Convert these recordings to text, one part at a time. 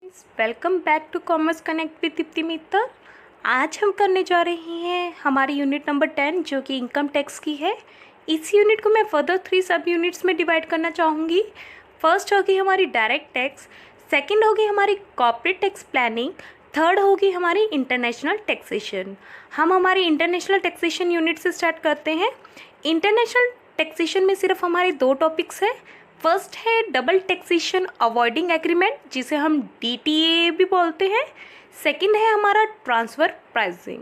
Welcome back to commerce connect with Deepti Mittal. आज हम करने जा रहे हैं हमारी यूनिट नंबर 10 जो कि इनकम टैक्स की है। इस यूनिट को मैं फर्दर 3 सब यूनिट्स में डिवाइड करना चाहूँगी। फर्स्ट होगी हमारी डायरेक्ट टैक्स, सेकंड होगी हमारी कॉर्पोरेट टैक्स प्लानिंग, थर्ड होगी हमारी इंटरनेशनल टैक्सेशन। हम हमारी इंटरनेशनल टैक्सेशन यूनिट से स्टार्ट करते हैं। इंटरनेशनल टैक्सेशन में सिर्फ हमारे 2 टॉपिक्स हैं। फर्स्ट है डबल टैक्सेशन अवॉइडिंग एग्रीमेंट जिसे हम DTA भी बोलते हैं। सेकंड है हमारा ट्रांसफ़र प्राइसिंग।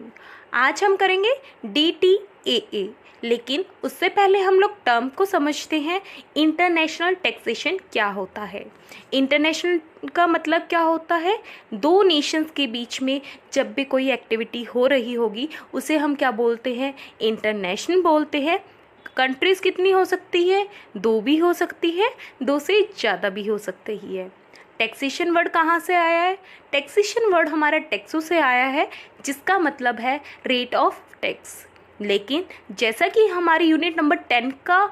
आज हम करेंगे DTAA, लेकिन उससे पहले हम लोग टर्म को समझते हैं। इंटरनेशनल टैक्सेशन क्या होता है? इंटरनेशनल का मतलब क्या होता है? 2 नेशंस के बीच में जब भी कोई एक्टिविटी हो रही होगी उसे हम क्या बोलते हैं? इंटरनेशनल बोलते हैं। कंट्रीज़ कितनी हो सकती है? 2 भी हो सकती है, 2 से ज़्यादा भी हो सकती है। टैक्सेशन वर्ड कहाँ से आया है? टैक्सेशन वर्ड हमारा टैक्सों से आया है जिसका मतलब है रेट ऑफ टैक्स। लेकिन जैसा कि हमारी यूनिट नंबर 10 का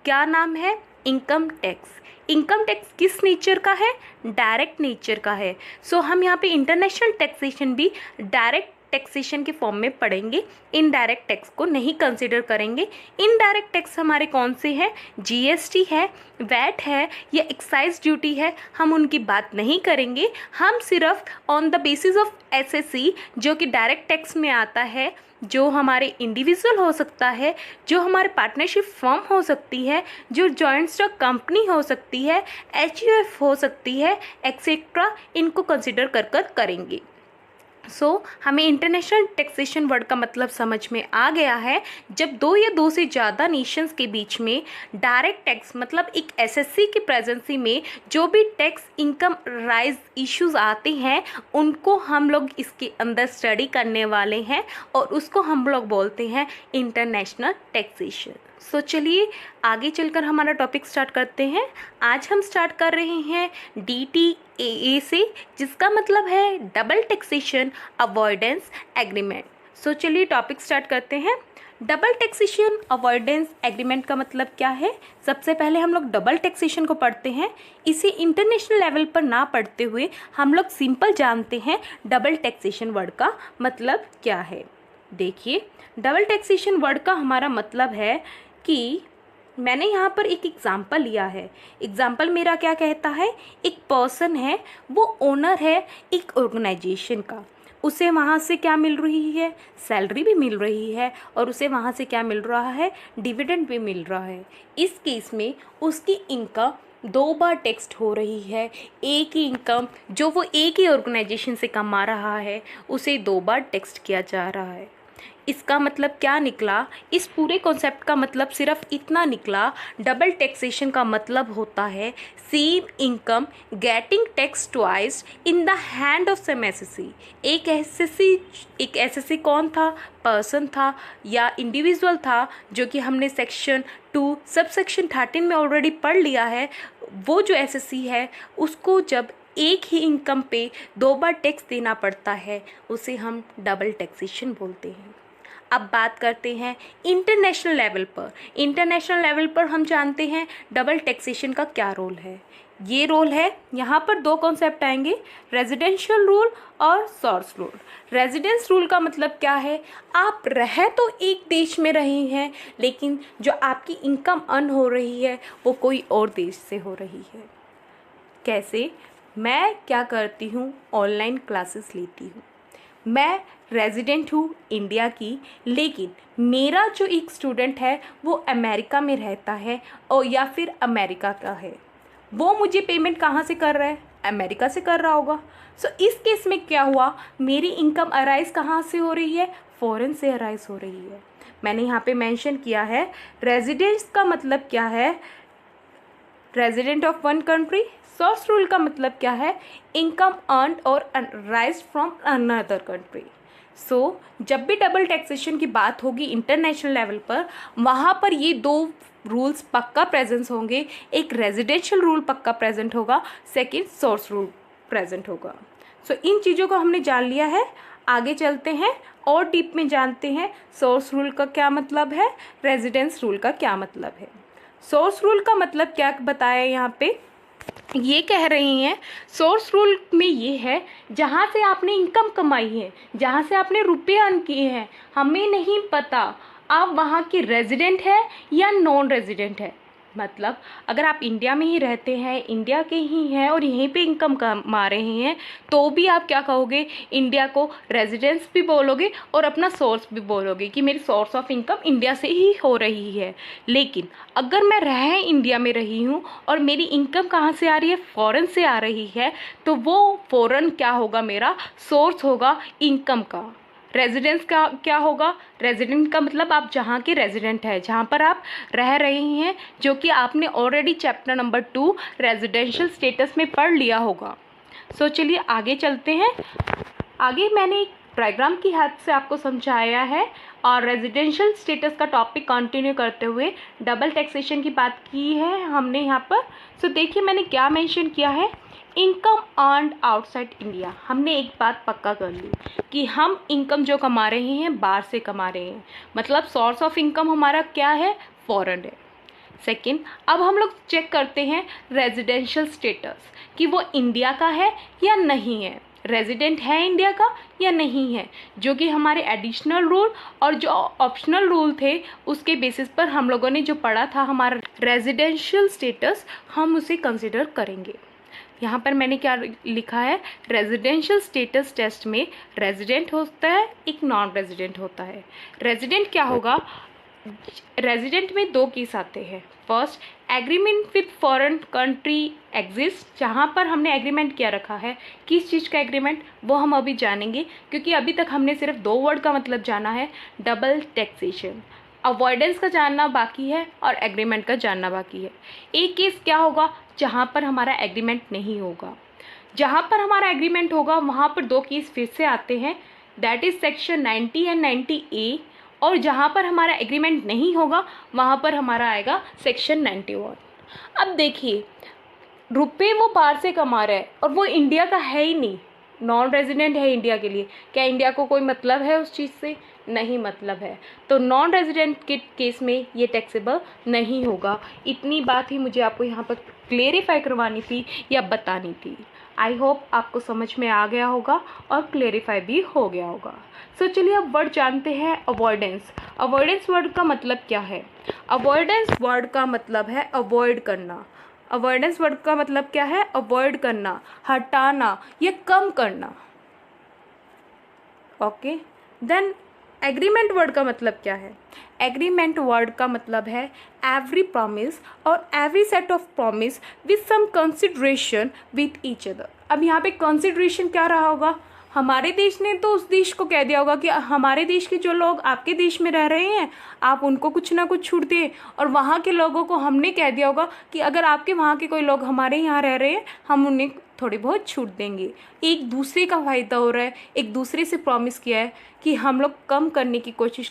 क्या नाम है? Income tax. इनकम टैक्स किस नेचर का है? डायरेक्ट नेचर का है। सो हम यहाँ पे इंटरनेशनल टैक्सेशन भी डायरेक्ट टैक्सेशन के फॉर्म में पढ़ेंगे, इनडायरेक्ट टैक्स को नहीं कंसिडर करेंगे। इनडायरेक्ट टैक्स हमारे कौन से हैं? GST है, वैट है या एक्साइज ड्यूटी है, हम उनकी बात नहीं करेंगे। हम सिर्फ on the basis of SSC जो कि डायरेक्ट टैक्स में आता है, जो हमारे इंडिविजुअल हो सकता है, जो हमारे पार्टनरशिप फर्म हो सकती है, जो जॉइंट स्टॉक कंपनी हो सकती है, HUF हो सकती है, एक्सेट्रा, इनको कंसिडर कर करेंगे। हमें इंटरनेशनल टैक्सेशन वर्ड का मतलब समझ में आ गया है। जब 2 या 2 से ज़्यादा नेशंस के बीच में डायरेक्ट टैक्स मतलब एक SSC की प्रेजेंसी में जो भी टैक्स इनकम राइज इश्यूज आते हैं उनको हम लोग इसके अंदर स्टडी करने वाले हैं और उसको हम लोग बोलते हैं इंटरनेशनल टैक्सेशन। चलिए आगे चलकर हमारा टॉपिक स्टार्ट करते हैं। आज हम स्टार्ट कर रहे हैं DTAA से, जिसका मतलब है डबल टैक्सेशन अवॉइडेंस एग्रीमेंट। चलिए टॉपिक स्टार्ट करते हैं। डबल टैक्सेशन अवॉइडेंस एग्रीमेंट का मतलब क्या है? सबसे पहले हम लोग डबल टैक्सेशन को पढ़ते हैं। इसे इंटरनेशनल लेवल पर ना पढ़ते हुए हम लोग सिंपल जानते हैं डबल टैक्सेशन वर्ड का मतलब क्या है। देखिए, डबल टैक्सेशन वर्ड का हमारा मतलब है कि मैंने यहाँ पर एक एग्ज़ाम्पल लिया है। एग्ज़ाम्पल मेरा क्या कहता है? एक पर्सन है, वो ओनर है एक ऑर्गेनाइजेशन का। उसे वहाँ से क्या मिल रही है? सैलरी भी मिल रही है और उसे वहाँ से क्या मिल रहा है? डिविडेंड भी मिल रहा है। इस केस में उसकी इनकम 2 बार टैक्स्ड हो रही है। एक ही इनकम जो वो एक ही ऑर्गेनाइजेशन से कमा रहा है उसे 2 बार टैक्स्ड किया जा रहा है। इसका मतलब क्या निकला? इस पूरे कॉन्सेप्ट का मतलब सिर्फ इतना निकला, डबल टैक्सेशन का मतलब होता है same income getting tax twice in the hand of some SSC। एक SSC कौन था? पर्सन था या इंडिविजुअल था, जो कि हमने सेक्शन 2 सब सेक्शन 13 में ऑलरेडी पढ़ लिया है। वो जो SSC है उसको जब एक ही इनकम पे 2 बार टैक्स देना पड़ता है उसे हम डबल टैक्सेशन बोलते हैं। अब बात करते हैं इंटरनेशनल लेवल पर। इंटरनेशनल लेवल पर हम जानते हैं डबल टैक्सेशन का क्या रोल है। ये रोल है, यहाँ पर 2 कॉन्सेप्ट आएंगे, रेजिडेंशियल रूल और सोर्स रूल। रेजिडेंस रूल का मतलब क्या है? आप रह तो एक देश में रहे हैं लेकिन जो आपकी इनकम अर्न हो रही है वो कोई और देश से हो रही है। कैसे? मैं क्या करती हूँ? ऑनलाइन क्लासेस लेती हूँ। मैं रेजिडेंट हूँ इंडिया की, लेकिन मेरा जो एक स्टूडेंट है वो अमेरिका में रहता है और या फिर अमेरिका का है। वो मुझे पेमेंट कहाँ से कर रहा है? अमेरिका से कर रहा होगा। इस केस में क्या हुआ? मेरी इनकम अराइज कहाँ से हो रही है? फॉरेन से अराइज हो रही है। मैंने यहाँ पे मेंशन किया है रेजिडेंस का मतलब क्या है? Resident of one country. Source rule का मतलब क्या है? इनकम अर्न और राइज फ्रॉम अनदर कंट्री। जब भी डबल टैक्सेशन की बात होगी इंटरनेशनल लेवल पर, वहाँ पर ये 2 रूल्स पक्का प्रेजेंस होंगे। एक रेजिडेंशियल रूल पक्का प्रेजेंट होगा, सेकंड सोर्स रूल प्रेजेंट होगा। इन चीज़ों को हमने जान लिया है। आगे चलते हैं और डीप में जानते हैं सोर्स रूल का क्या मतलब है, रेजिडेंस रूल का क्या मतलब है। सोर्स रूल का मतलब क्या बताया यहाँ पे? ये कह रही हैं सोर्स रूल में ये है जहाँ से आपने इनकम कमाई है, जहाँ से आपने रुपये अर्न किए हैं, हमें नहीं पता आप वहाँ के रेजिडेंट है या नॉन रेजिडेंट है। मतलब अगर आप इंडिया में ही रहते हैं, इंडिया के ही हैं और यहीं पे इनकम कमा रहे हैं, तो भी आप क्या कहोगे, इंडिया को रेजिडेंस भी बोलोगे और अपना सोर्स भी बोलोगे कि मेरी सोर्स ऑफ इनकम इंडिया से ही हो रही है। लेकिन अगर मैं इंडिया में रही हूँ और मेरी इनकम कहाँ से आ रही है, फ़ॉरेन से आ रही है, तो वो फ़ॉरेन क्या होगा, मेरा सोर्स होगा इनकम का। रेजिडेंस का क्या होगा, रेजिडेंट का मतलब आप जहाँ के रेजिडेंट है, जहाँ पर आप रह रहे हैं, जो कि आपने already chapter number 2 residential status में पढ़ लिया होगा। सो चलिए आगे चलते हैं। आगे मैंने एक डायग्राम की हेल्प से आपको समझाया है और रेजिडेंशियल स्टेटस का टॉपिक कंटिन्यू करते हुए डबल टैक्सेशन की बात की है हमने यहाँ पर। सो देखिए मैंने क्या मेंशन किया है, इनकम अर्न्ड आउटसाइड इंडिया। हमने एक बात पक्का कर ली कि हम इनकम जो कमा रहे हैं बाहर से कमा रहे हैं, मतलब सोर्स ऑफ इनकम हमारा क्या है, फॉरेन है। सेकंड, अब हम लोग चेक करते हैं रेजिडेंशियल स्टेटस कि वो इंडिया का है या नहीं है, रेजिडेंट है इंडिया का या नहीं है, जो कि हमारे एडिशनल रूल और जो ऑप्शनल रूल थे उसके बेसिस पर हम लोगों ने जो पढ़ा था हमारा रेजिडेंशियल स्टेटस, हम उसे कंसिडर करेंगे। यहाँ पर मैंने क्या लिखा है, रेजिडेंशियल स्टेटस टेस्ट में रेजिडेंट होता है, एक नॉन रेजिडेंट होता है। रेजिडेंट क्या होगा, रेजिडेंट में दो केस आते हैं। First, agreement with foreign country exist, जहाँ पर हमने एग्रीमेंट क्या रखा है, किस चीज़ का एग्रीमेंट, वो हम अभी जानेंगे, क्योंकि अभी तक हमने सिर्फ दो वर्ड का मतलब जाना है, डबल टैक्सेशन। अवॉइडेंस का जानना बाकी है और एग्रीमेंट का जानना बाकी है। एक केस क्या होगा, जहाँ पर हमारा एग्रीमेंट नहीं होगा। जहाँ पर हमारा एग्रीमेंट होगा वहाँ पर दो केस फिर से आते हैं, that is section 90 and 90A। और जहाँ पर हमारा एग्रीमेंट नहीं होगा वहाँ पर हमारा आएगा सेक्शन 91। अब देखिए, रुपये वो बाहर से कमा रहा है और वो इंडिया का है ही नहीं, नॉन रेजिडेंट है इंडिया के लिए। क्या इंडिया को कोई मतलब है उस चीज़ से, नहीं मतलब है, तो नॉन रेजिडेंट के केस में ये टैक्सेबल नहीं होगा। इतनी बात ही मुझे आपको यहाँ पर क्लेरिफाई करवानी थी या बतानी थी। आई होप आपको समझ में आ गया होगा और क्लेरिफाई भी हो गया होगा। सो चलिए अब वर्ड जानते हैं, अवॉइडेंस। अवॉइडेंस वर्ड का मतलब क्या है, अवॉइडेंस वर्ड का मतलब है अवॉइड करना। अवॉइडेंस वर्ड का मतलब क्या है, अवॉइड करना, हटाना या कम करना। ओके, देन एग्रीमेंट वर्ड का मतलब क्या है, एग्रीमेंट वर्ड का मतलब है एवरी प्रॉमिस और every set of promise with some consideration with each other. अब यहाँ पे कंसिडरेशन क्या रहा होगा, हमारे देश ने तो उस देश को कह दिया होगा कि हमारे देश के जो लोग आपके देश में रह रहे हैं आप उनको कुछ ना कुछ छूट दें, और वहाँ के लोगों को हमने कह दिया होगा कि अगर आपके वहाँ के कोई लोग हमारे यहाँ रह रहे हैं हम उन्हें थोड़ी बहुत छूट देंगे। एक दूसरे का फ़ायदा हो रहा है, एक दूसरे से प्रॉमिस किया है कि हम लोग कम करने की कोशिश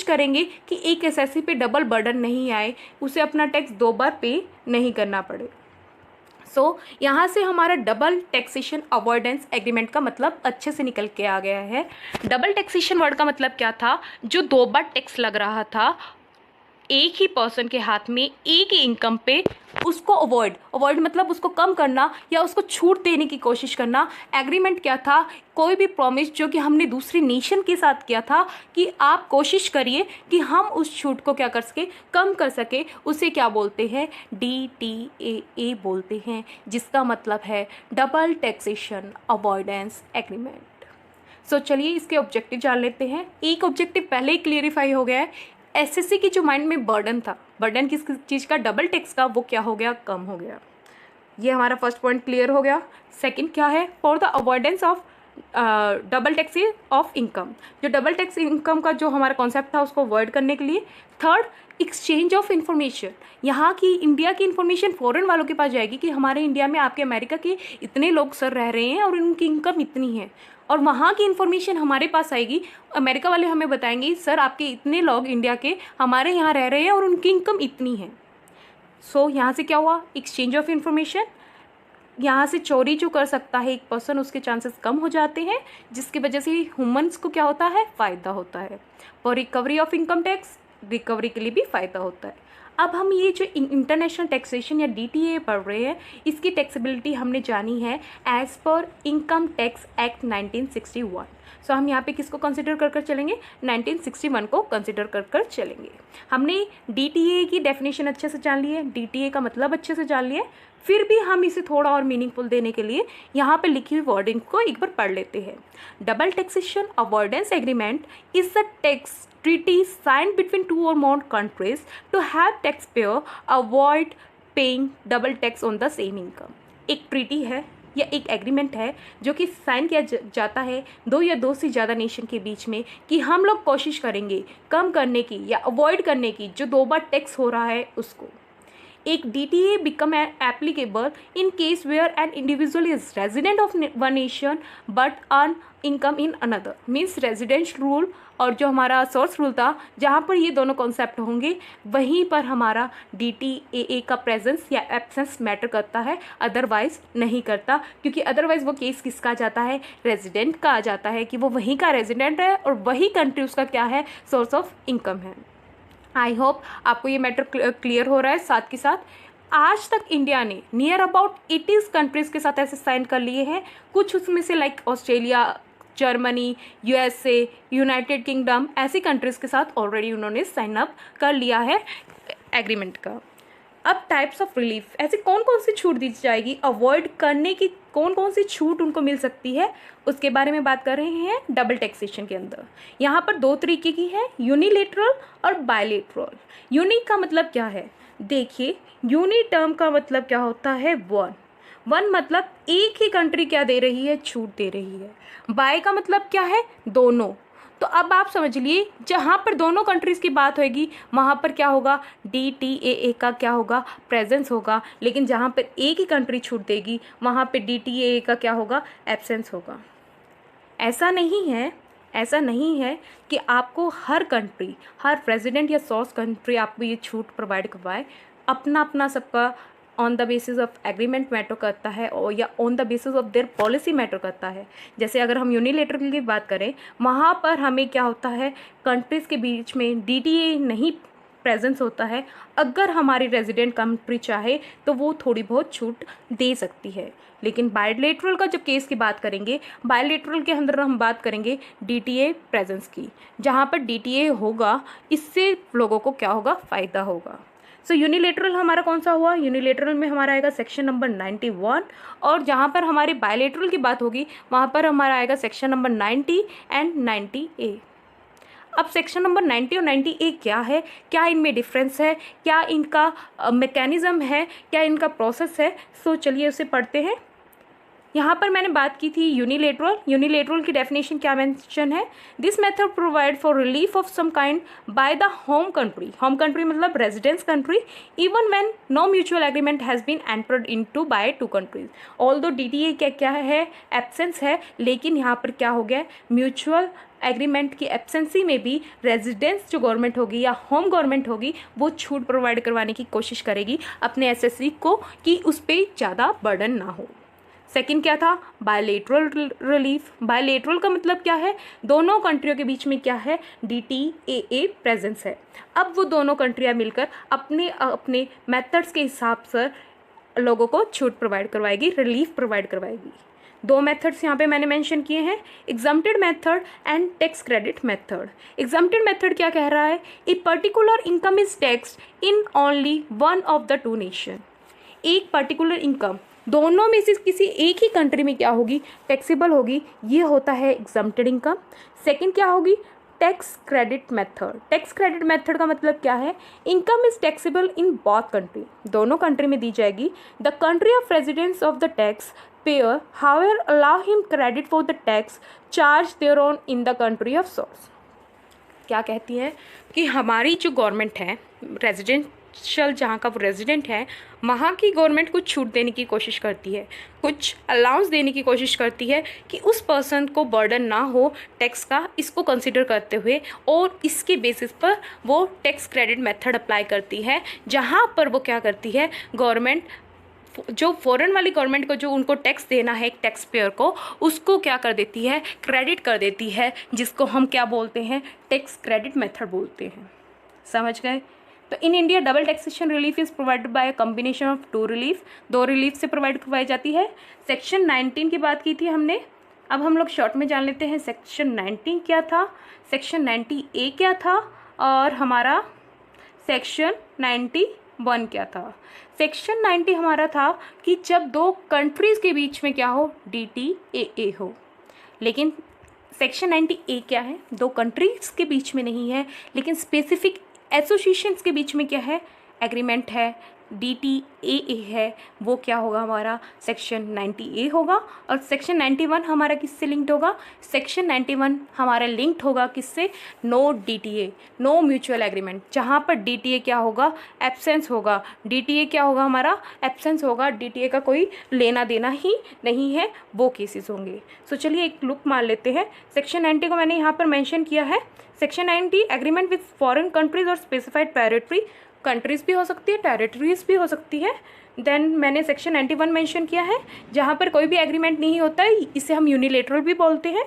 करेंगे कि एक एसएससी पे डबल बर्डन नहीं आए, उसे अपना टैक्स 2 बार पे नहीं करना पड़े। सो यहाँ से हमारा डबल टैक्सेशन अवॉइडेंस एग्रीमेंट का मतलब अच्छे से निकल के आ गया है। डबल टैक्सेशन वर्ड का मतलब क्या था, जो 2 बार टैक्स लग रहा था एक ही पर्सन के हाथ में एक ही इनकम पे, उसको अवॉइड मतलब उसको कम करना या उसको छूट देने की कोशिश करना। एग्रीमेंट क्या था, कोई भी प्रॉमिस जो कि हमने दूसरी नेशन के साथ किया था कि आप कोशिश करिए कि हम उस छूट को क्या कर सके, कम कर सके, उसे क्या बोलते हैं, DTAA बोलते हैं, जिसका मतलब है डबल टैक्सेशन अवॉइडेंस एग्रीमेंट। सो चलिए इसके ऑब्जेक्टिव जान लेते हैं। एक ऑब्जेक्टिव पहले ही क्लियरिफाई हो गया है, एसएससी की जो माइंड में बर्डन था, बर्डन किस चीज़ का, डबल टैक्स का, वो क्या हो गया, कम हो गया। ये हमारा फर्स्ट पॉइंट क्लियर हो गया। सेकंड क्या है, for the avoidance of double tax of income, जो डबल टैक्स इनकम का जो हमारा कॉन्सेप्ट था उसको अवॉइड करने के लिए। थर्ड, एक्सचेंज ऑफ इन्फॉर्मेशन, यहाँ की इंडिया की इन्फॉर्मेशन फॉरेन वालों के पास जाएगी कि हमारे इंडिया में आपके अमेरिका के इतने लोग सर रह रहे हैं और उनकी इनकम इतनी है, और वहाँ की इन्फॉर्मेशन हमारे पास आएगी, अमेरिका वाले हमें बताएंगे सर आपके इतने लोग इंडिया के हमारे यहाँ रह रहे हैं और उनकी इनकम इतनी है। सो यहाँ से क्या हुआ, एक्सचेंज ऑफ इन्फॉर्मेशन। यहाँ से चोरी जो कर सकता है एक पर्सन, उसके चांसेस कम हो जाते हैं, जिसकी वजह से ह्यूमन्स को क्या होता है, फ़ायदा होता है। और recovery of income tax, recovery के लिए भी फ़ायदा होता है। अब हम ये जो इंटरनेशनल टैक्सेशन या DTA पढ़ रहे हैं, इसकी टैक्सेबिलिटी हमने जानी है as per income tax act 1961। सो हम यहाँ पे किसको कंसिडर कर चलेंगे, 1961 को कंसिडर कर चलेंगे। हमने DTA की डेफिनेशन अच्छे से जान ली है, DTA का मतलब अच्छे से जान लिया है, फिर भी हम इसे थोड़ा और मीनिंगफुल देने के लिए यहाँ पे लिखी हुई वर्डिंग को एक बार पढ़ लेते हैं। Double taxation avoidance agreement is a tax treaty signed between two or more countries to have taxpayer avoid paying double tax on the same income। एक ट्रीटी है या एक एग्रीमेंट है जो कि साइन किया जाता है दो या दो से ज़्यादा नेशन के बीच में कि हम लोग कोशिश करेंगे कम करने की या अवॉइड करने की जो 2 बार टैक्स हो रहा है उसको। एक DTA become applicable in case where an individual is resident of one nation but earn income in another। Means residence rule और जो हमारा सोर्स रूल था जहाँ पर ये दोनों कॉन्सेप्ट होंगे वहीं पर हमारा DTAA का प्रेजेंस या एब्सेंस मैटर करता है, अदरवाइज नहीं करता, क्योंकि अदरवाइज वो केस किसका आ जाता है, रेजिडेंट का आ जाता है कि वो वहीं का रेजिडेंट है और वही कंट्री उसका क्या है, सोर्स ऑफ इनकम है। आई होप आपको ये मैटर क्लियर हो रहा है। साथ के साथ आज तक इंडिया ने नियर अबाउट 80 कंट्रीज़ के साथ ऐसे साइन कर लिए हैं, कुछ उसमें से like Australia, Germany, USA, United kingdom, ऐसी कंट्रीज़ के साथ ऑलरेडी उन्होंने साइन अप कर लिया है एग्रीमेंट का। अब टाइप्स ऑफ रिलीफ, ऐसी कौन कौन सी छूट दी जाएगी, अवॉइड करने की कौन कौन सी छूट उनको मिल सकती है, उसके बारे में बात कर रहे हैं डबल टैक्सेशन के अंदर। यहाँ पर 2 तरीके की है, यूनिलेटरल और बायलेटरल। यूनि का मतलब क्या है, देखिए यूनि टर्म का मतलब क्या होता है, वन मतलब एक ही कंट्री क्या दे रही है, छूट दे रही है। बाय का मतलब क्या है, दोनों। तो अब आप समझ लिए जहाँ पर दोनों कंट्रीज़ की बात होगी वहाँ पर क्या होगा, DTAA का क्या होगा, प्रेजेंस होगा, लेकिन जहाँ पर एक ही कंट्री छूट देगी वहाँ पर DTAA का क्या होगा, एब्सेंस होगा। ऐसा नहीं है कि आपको हर कंट्री, हर रेजिडेंट या सोर्स कंट्री आपको ये छूट प्रोवाइड करवाए। अपना अपना सबका on the basis of agreement matter करता है और या on the basis of their policy matter करता है। जैसे अगर हम यूनिलेटरल की बात करें, वहाँ पर हमें क्या होता है, कंट्रीज़ के बीच में DTA नहीं प्रेजेंस होता है। अगर हमारी रेजिडेंट कंट्री चाहे तो वो थोड़ी बहुत छूट दे सकती है। लेकिन बायलेटरल का जब केस की बात करेंगे, बायलेटरल के अंदर हम बात करेंगे DTA प्रेजेंस की, जहाँ पर DTA होगा इससे लोगों को क्या होगा, फ़ायदा होगा। सो यूनिलेटरल हमारा कौन सा हुआ, यूनिलेटरल में हमारा आएगा सेक्शन नंबर 91, और जहाँ पर हमारी बायलेटरल की बात होगी वहाँ पर हमारा आएगा सेक्शन नंबर 90 एंड 90A। अब सेक्शन नंबर 90 और 90A क्या है, क्या इनमें डिफरेंस है, क्या इनका मैकेनिज़्म है, क्या इनका प्रोसेस है, सो चलिए उसे पढ़ते हैं। यहाँ पर मैंने बात की थी यूनिलेटरल की डेफिनेशन क्या मेंशन है, this method provide for relief of some kind by the home country मतलब residence country, even when no mutual agreement has been entered into by 2 countries. Although DTA क्या है, एब्सेंस है, लेकिन यहाँ पर क्या हो गया, म्यूचुअल एग्रीमेंट की एब्सेंसी में भी रेजिडेंस जो गवर्नमेंट होगी या होम गवर्नमेंट होगी वो छूट प्रोवाइड करवाने की कोशिश करेगी अपने SSC को कि उस पर ज़्यादा बर्डन ना हो। सेकंड क्या था, बायलेटरल रिलीफ। बायलेटरल का मतलब क्या है, दोनों कंट्रियों के बीच में क्या है, DTAA प्रेजेंस है। अब वो दोनों कंट्रियां मिलकर अपने अपने मेथड्स के हिसाब से लोगों को छूट प्रोवाइड करवाएगी, रिलीफ प्रोवाइड करवाएगी। 2 मेथड्स यहाँ पे मैंने मेंशन किए हैं, exempted method and tax credit method. Exempted method क्या कह रहा है, a particular income is taxed in only one of the 2 nation. एक पर्टिकुलर इनकम दोनों में से किसी एक ही कंट्री में क्या होगी, टैक्सेबल होगी, ये होता है एग्जम्प्टेड इनकम। सेकंड क्या होगी, tax credit method. Tax credit method का मतलब क्या है, income is taxable in both country, दोनों कंट्री में दी जाएगी। The country of residence of the tax payer however allow him credit for the tax charge there on in the country of source. क्या कहती है कि हमारी जो गवर्नमेंट है, रेजिडेंशियल जहाँ का वो रेजिडेंट है, वहाँ की गवर्नमेंट कुछ छूट देने की कोशिश करती है, कुछ अलाउंस देने की कोशिश करती है कि उस पर्सन को बर्डन ना हो टैक्स का, इसको कंसिडर करते हुए, और इसके बेसिस पर वो टैक्स क्रेडिट मेथड अप्लाई करती है, जहाँ पर वो क्या करती है, गवर्नमेंट जो फॉरेन वाली गवर्नमेंट को जो उनको टैक्स देना है एक टैक्स पेयर को, उसको क्या कर देती है, क्रेडिट कर देती है, जिसको हम क्या बोलते हैं, टैक्स क्रेडिट मेथड बोलते हैं। समझ गए। तो in India double taxation relief is provided by a combination of two relief, दो रिलीफ से प्रोवाइड करवाई जाती है। सेक्शन 19 की बात की थी हमने, अब हम लोग शॉर्ट में जान लेते हैं सेक्शन 19 क्या था, सेक्शन 90A क्या था और हमारा सेक्शन 91 क्या था। सेक्शन 90 हमारा था कि जब दो कंट्रीज़ के बीच में क्या हो, DTAA हो। लेकिन सेक्शन 90A क्या है, दो कंट्रीज़ के बीच में नहीं है, लेकिन स्पेसिफिक एसोसिएशंस के बीच में क्या है, एग्रीमेंट है, DTAA है, वो क्या होगा हमारा सेक्शन 90A होगा। और सेक्शन 91 हमारा किससे लिंक्ड होगा, सेक्शन 91 हमारा लिंक्ड होगा किससे, no DTA, no mutual agreement, जहाँ पर DTA क्या होगा, एब्सेंस होगा, DTA क्या होगा हमारा, एब्सेंस होगा, DTA का कोई लेना देना ही नहीं है, वो केसेस होंगे। सो चलिए एक लुक मार लेते हैं। सेक्शन 90 को मैंने यहाँ पर मेंशन किया है। Section 90 agreement with foreign countries और स्पेसिफाइड टेरिटरी, कंट्रीज़ भी हो सकती है, टेरिटरीज भी हो सकती है। देन मैंने सेक्शन 91 मेंशन किया है, जहाँ पर कोई भी एग्रीमेंट नहीं होता है, इसे हम यूनिलेटरल भी बोलते हैं।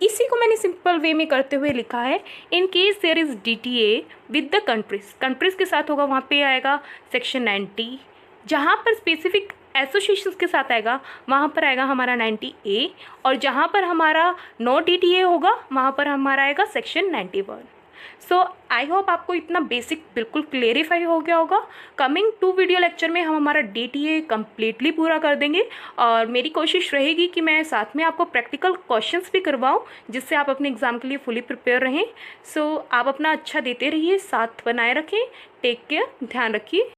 इसी को मैंने सिंपल वे में करते हुए लिखा है, in case there is DTA with the countries, countries के साथ होगा, वहाँ पे आएगा सेक्शन 90। जहाँ पर स्पेसिफिक एसोसिएशंस के साथ आएगा वहाँ पर आएगा हमारा 90A, और जहाँ पर हमारा नो DTA होगा वहाँ पर हमारा आएगा सेक्शन 91। सो आई होप आपको इतना बेसिक बिल्कुल क्लेरिफाई हो गया होगा। कमिंग टू वीडियो लेक्चर में हम हमारा DTA कम्प्लीटली पूरा कर देंगे, और मेरी कोशिश रहेगी कि मैं साथ में आपको प्रैक्टिकल क्वेश्चंस भी करवाऊँ, जिससे आप अपने एग्ज़ाम के लिए फुली प्रिपेयर रहें। सो आप अपना अच्छा देते रहिए, साथ बनाए रखें। टेक केयर, ध्यान रखिए।